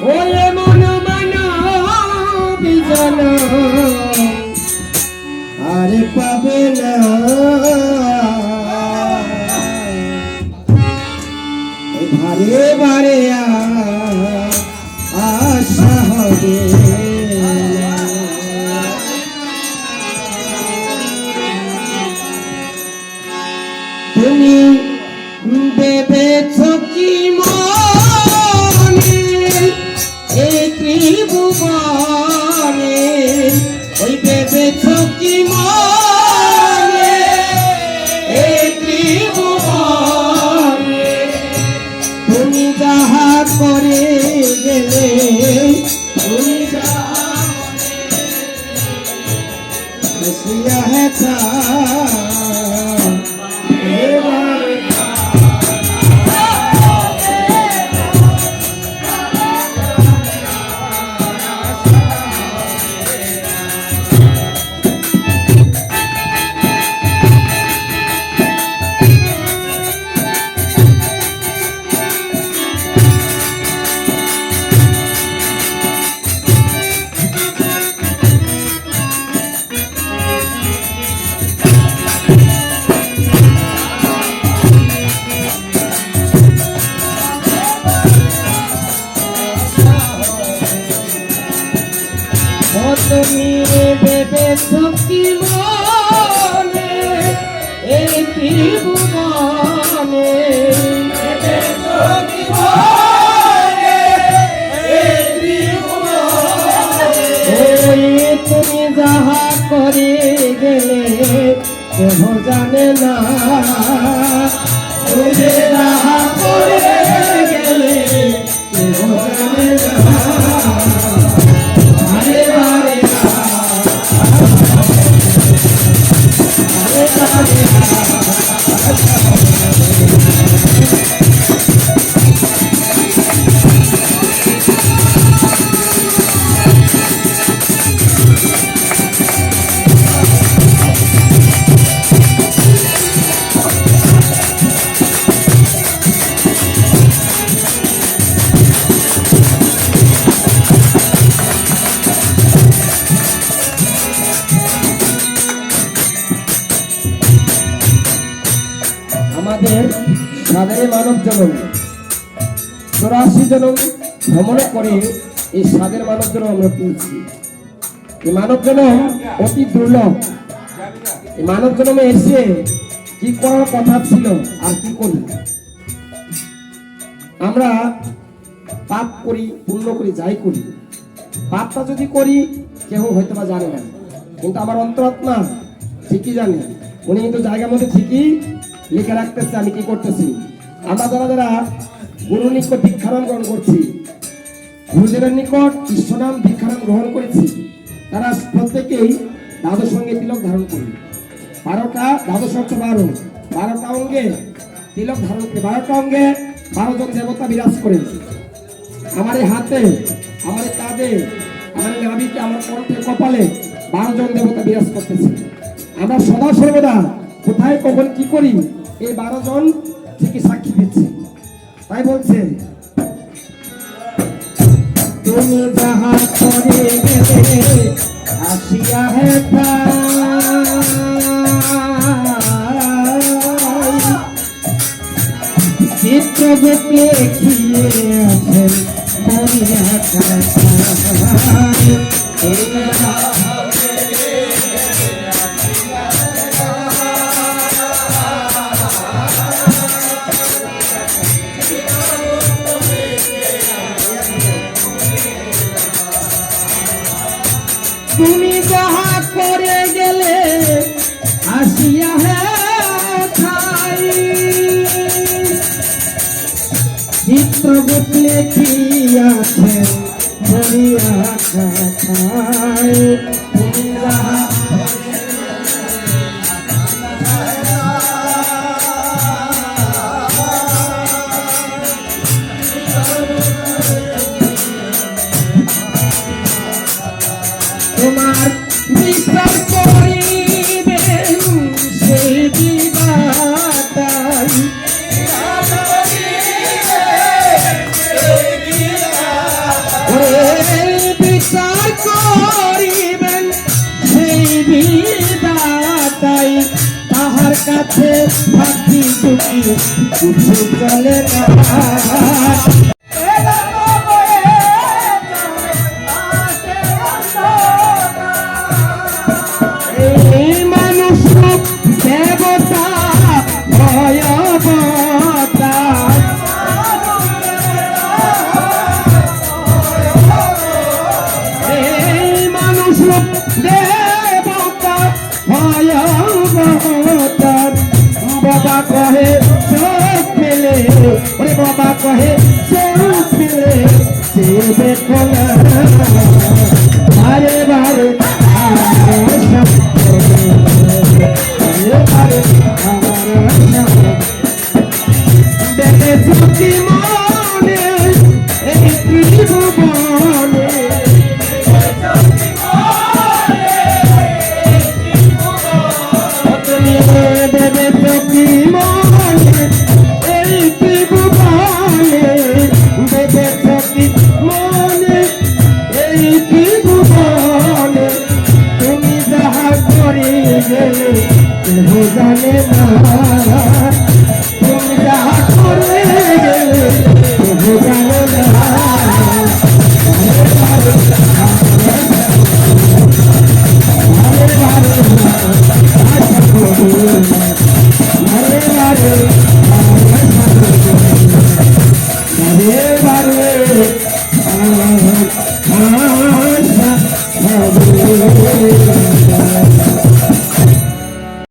ওরে মন মানা বিজন আর পাবে না ভারে ভারে আশা হবে তুমি ভেবেছ কি মনে এই ত্রিভুবনে ওই ভেবেছ কি মনে এই ত্রিভুবনে তুমি যাহা করে গেলে তুমি যাহা তুমি ভেবেছ কি মনে এই ত্রিভুবনে তুমি যাহা করে গেলে কেহ জানে না তুমি যাহা করে গেলে কেহ জানে না আমাদের সাধারণ মানব জনম 84 জনম ভ্রমণ করে এই সাদের মানব জনম আমরা পেয়েছি। এই মানব জনম অতি দুর্লভ। এই মানব জনমে এসে কি করার কথা ছিল আর কি করি? আমরা পাপ করি, পুণ্য করি, যাই করি, পাপটা যদি করি কেউ হয়তো বা জানে না, কিন্তু আমার অন্তরাত্মা ঠিকই জানে। উনি কিন্তু জায়গার মধ্যে ঠিকই লিখে রাখতেছে আমি কি করতেছি। আমরা যারা যারা গুরুর নিকট দীক্ষানাম গ্রহণ করছি, গুরুদেবের নিকট ঈশ্বরনাম দীক্ষানাম গ্রহণ করেছি, তারা প্রত্যেকেই দ্বাদশ অঙ্গে তিলক ধারণ করি। 12টা দ্বাদশ অর্থ 12টা অঙ্গে তিলক ধারণ করি। 12টা অঙ্গে 12 জন দেবতা বিরাজ করেন। আমার এই হাতে, আমার এই কাঁধে, আমার এই নাভিতে, আমার কণ্ঠে, কপালে 12 জন দেবতা বিরাজ করতেছে। আমরা সদা সর্বদা কোথায় কখন কি করি এই 12 জন ঠিকই সাক্ষী দিচ্ছে। তাই বলছে তুমি যাহা করে গেলে আসিয়া হে চিত্রগুপ্ত লিখিয়ে আছেন মরিয়া তুমি যাহা করে গেলে আসিয়া হে খাই চিত্রগুপ্ত লিখিয়াছে মরিয়া খাই তুমি যাহা তোমার বিচার করিবেন সেই বিধাতাই কাছে থাকি সুখী কিছু চলে না